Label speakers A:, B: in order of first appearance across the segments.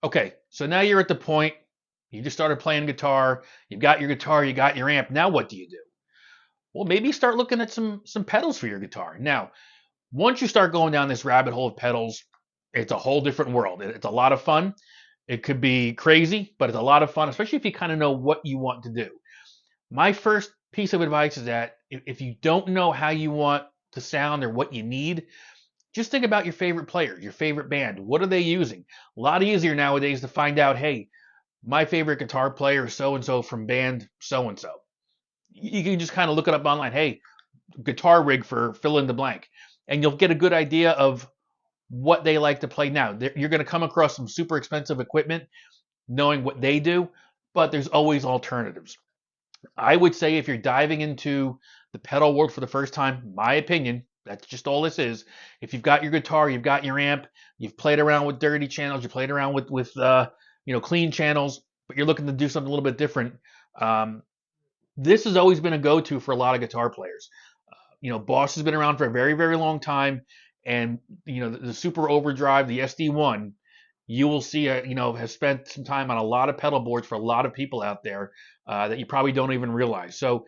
A: Okay, so now you're at the point, you just started playing guitar, you've got your guitar, you got your amp. Now what do you do? Well, maybe start looking at some pedals for your guitar. Now, once you start going down this rabbit hole of pedals, it's a whole different world. It's a lot of fun. It could be crazy, but it's a lot of fun, especially if you kind of know what you want to do. My first piece of advice is that if you don't know how you want to sound or what you need, just think about your favorite player, your favorite band. What are they using? A lot easier nowadays to find out, hey, my favorite guitar player is so and so from band so and so. You can just kind of look it up online. Hey, guitar rig for fill in the blank, and you'll get a good idea of what they like to play. Now you're going to come across some super expensive equipment knowing what they do, but there's always alternatives. I would say if you're diving into the pedal world for the first time, my opinion, that's just all this is. If you've got your guitar, you've got your amp, you've played around with dirty channels, you played around with clean channels, but you're looking to do something a little bit different. Um, this has always been a go-to for a lot of guitar players. Boss has been around for a very, very long time, and the Super Overdrive, the SD1, you will see, has spent some time on a lot of pedal boards for a lot of people out there that you probably don't even realize. So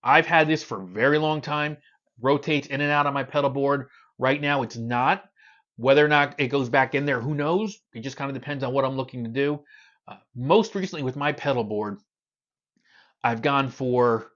A: I've had this for a very long time. Rotates in and out on my pedal board. Right now, it's not. Whether or not it goes back in there, who knows? It just kind of depends on what I'm looking to do. Most recently, with my pedal board, I've gone for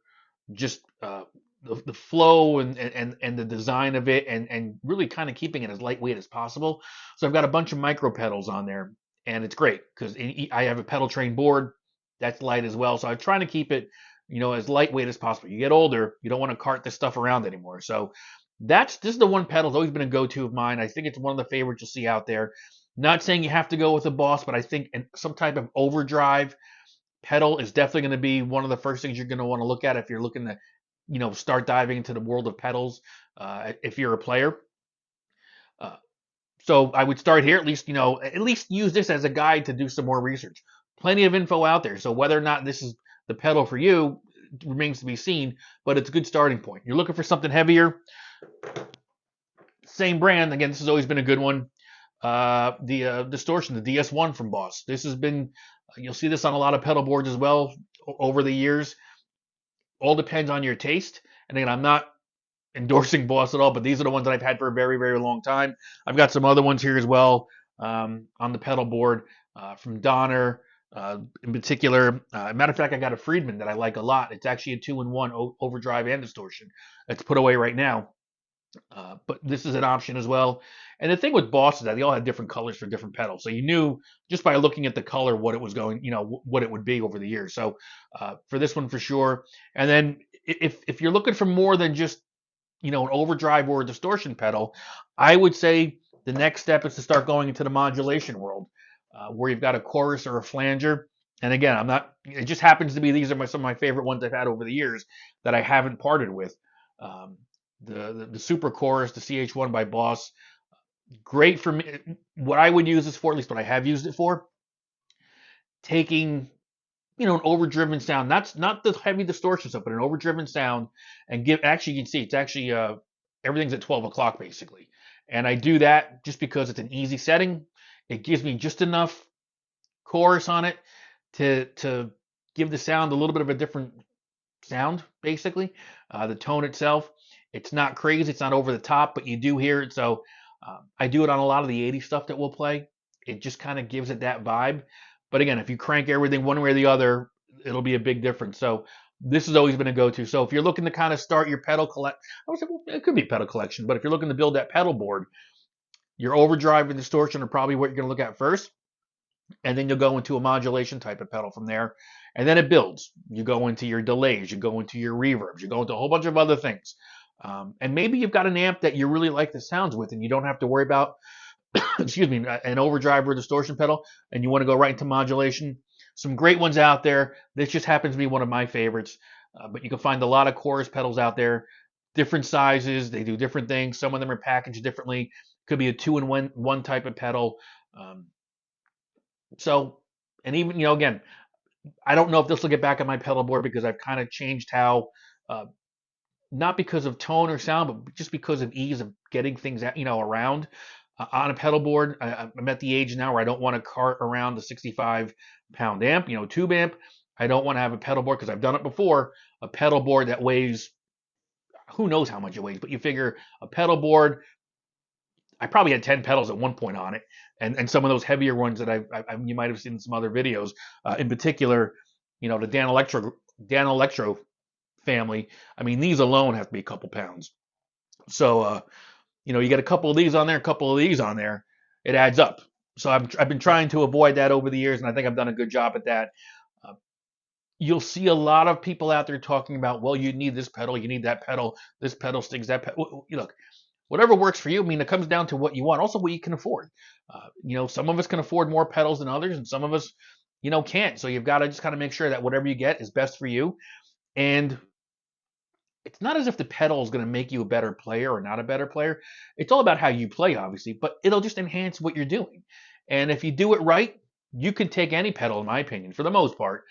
A: just the flow and the design of it and really kind of keeping it as lightweight as possible. So I've got a bunch of micro pedals on there, and it's great because I have a pedal train board that's light as well. So I'm trying to keep it, as lightweight as possible. You get older, you don't want to cart this stuff around anymore. So this is the one pedal that's always been a go-to of mine. I think it's one of the favorites you'll see out there. Not saying you have to go with a Boss, but I think some type of overdrive pedal is definitely going to be one of the first things you're going to want to look at if you're looking to start diving into the world of pedals if you're a player. uh, so I would start here, at least use this as a guide to do some more research. Plenty of info out there, so whether or not this is the pedal for you remains to be seen, but it's a good starting point. You're looking for something heavier, same brand. Again, this has always been a good one. The distortion, the DS1 from Boss. This has been, you'll see this on a lot of pedal boards as well over the years. All depends on your taste. And again, I'm not endorsing Boss at all, but these are the ones that I've had for a very, very long time. I've got some other ones here as well on the pedal board from Donner. In particular, matter of fact, I got a Friedman that I like a lot. It's actually a two-in-one overdrive and distortion. It's put away right now. But this is an option as well. And the thing with Boss is that they all had different colors for different pedals. So you knew just by looking at the color what it was going, what it would be over the years. So for this one for sure. And then if you're looking for more than just, an overdrive or a distortion pedal, I would say the next step is to start going into the modulation world, where you've got a chorus or a flanger. And again, it just happens to be these are some of my favorite ones I've had over the years that I haven't parted with. Um, the Super Chorus, the CH1 by Boss, great for me. What I would use this for, at least what I have used it for, taking an overdriven sound, not the heavy distortion stuff, but an overdriven sound, and actually you can see it's actually everything's at 12 o'clock basically, and I do that just because it's an easy setting. It gives me just enough chorus on it to give the sound a little bit of a different sound basically. The tone itself, it's not crazy, it's not over the top, but you do hear it. So I do it on a lot of the 80s stuff that we'll play. It just kind of gives it that vibe. But again, if you crank everything one way or the other, it'll be a big difference. So this has always been a go-to. So if you're looking to kind of start your pedal collect, I would say, well, it could be pedal collection, but if you're looking to build that pedal board, your overdrive and distortion are probably what you're going to look at first, and then you'll go into a modulation type of pedal from there, and then it builds. You go into your delays, you go into your reverbs, you go into a whole bunch of other things. And maybe you've got an amp that you really like the sounds with, and you don't have to worry about excuse me, an overdrive or distortion pedal, and you want to go right into modulation. Some great ones out there. This just happens to be one of my favorites. But you can find a lot of chorus pedals out there, different sizes. They do different things. Some of them are packaged differently. Could be a two-in-one type of pedal. Um, and even, again, I don't know if this will get back on my pedal board because I've kind of changed how, not because of tone or sound, but just because of ease of getting things around. on a pedal board. I'm at the age now where I don't want to cart around the 65-pound amp, tube amp. I don't want to have a pedal board because I've done it before. A pedal board that weighs, who knows how much it weighs, but you figure a pedal board. I probably had 10 pedals at one point on it, and some of those heavier ones that you might have seen in some other videos. In particular, the Dan Electro family. I mean, these alone have to be a couple pounds. So you get a couple of these on there, a couple of these on there, it adds up. So I've been trying to avoid that over the years, and I think I've done a good job at that. Uh, you'll see a lot of people out there talking about, well, you need this pedal, you need that pedal, this pedal sticks, that pedal. Look, whatever works for you. I mean, it comes down to what you want, also what you can afford. Some of us can afford more pedals than others, and some of us, can't. So you've got to just kind of make sure that whatever you get is best for you. And it's not as if the pedal is going to make you a better player or not a better player. It's all about how you play, obviously, but it'll just enhance what you're doing. And if you do it right, you can take any pedal, in my opinion, for the most part,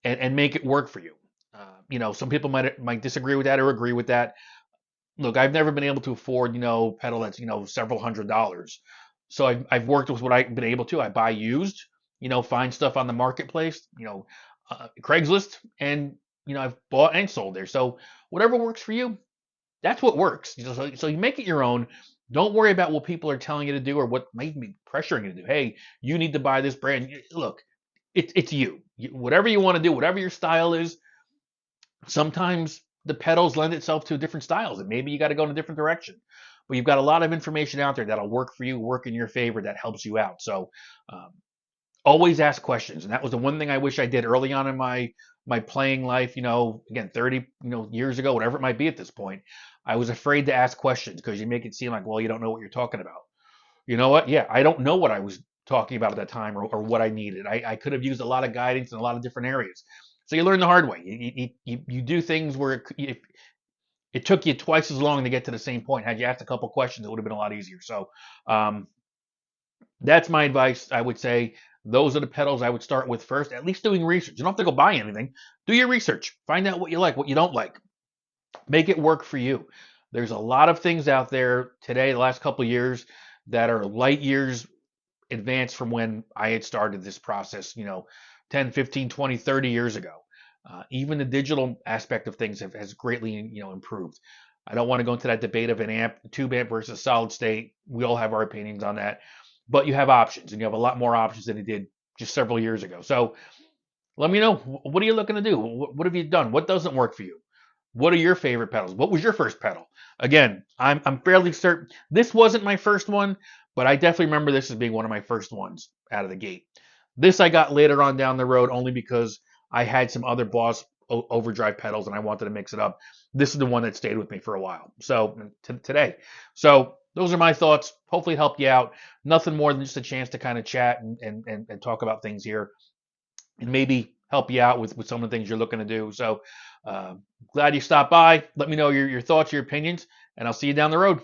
A: and make it work for you. Some people might disagree with that or agree with that. Look, I've never been able to afford, pedal that's, several $100s. So I've worked with what I've been able to. I buy used, find stuff on the marketplace, Craigslist, and, I've bought and sold there. So whatever works for you, that's what works. So you make it your own. Don't worry about what people are telling you to do or what might be pressuring you to do. Hey, you need to buy this brand. Look, it's you. Whatever you want to do, whatever your style is. Sometimes the pedals lend itself to different styles, and maybe you got to go in a different direction. But you've got a lot of information out there that'll work for you, work in your favor, that helps you out. So um, always ask questions, and that was the one thing I wish I did early on in my playing life. Again, 30 years ago, whatever it might be at this point. I was afraid to ask questions because you make it seem like, well, you don't know what you're talking about. You know what? Yeah, I don't know what I was talking about at that time or what I needed. I could have used a lot of guidance in a lot of different areas. So you learn the hard way. You do things where it took you twice as long to get to the same point. Had you asked a couple questions, it would have been a lot easier. So um, that's my advice. I would say those are the pedals I would start with first, at least doing research. You don't have to go buy anything. Do your research. Find out what you like, what you don't like. Make it work for you. There's a lot of things out there today, the last couple of years, that are light years advanced from when I had started this process, 10, 15, 20, 30 years ago. Even the digital aspect of things has greatly, improved. I don't want to go into that debate of an amp, tube amp versus solid state. We all have our opinions on that, but you have options, and you have a lot more options than you did just several years ago. So let me know, what are you looking to do? What have you done? What doesn't work for you? What are your favorite pedals? What was your first pedal? Again, I'm fairly certain this wasn't my first one, but I definitely remember this as being one of my first ones out of the gate. This I got later on down the road only because I had some other Boss overdrive pedals and I wanted to mix it up. This is the one that stayed with me for a while. So today. So those are my thoughts. Hopefully it helped you out. Nothing more than just a chance to kind of chat and talk about things here and maybe help you out with some of the things you're looking to do. So glad you stopped by. Let me know your thoughts, your opinions, and I'll see you down the road.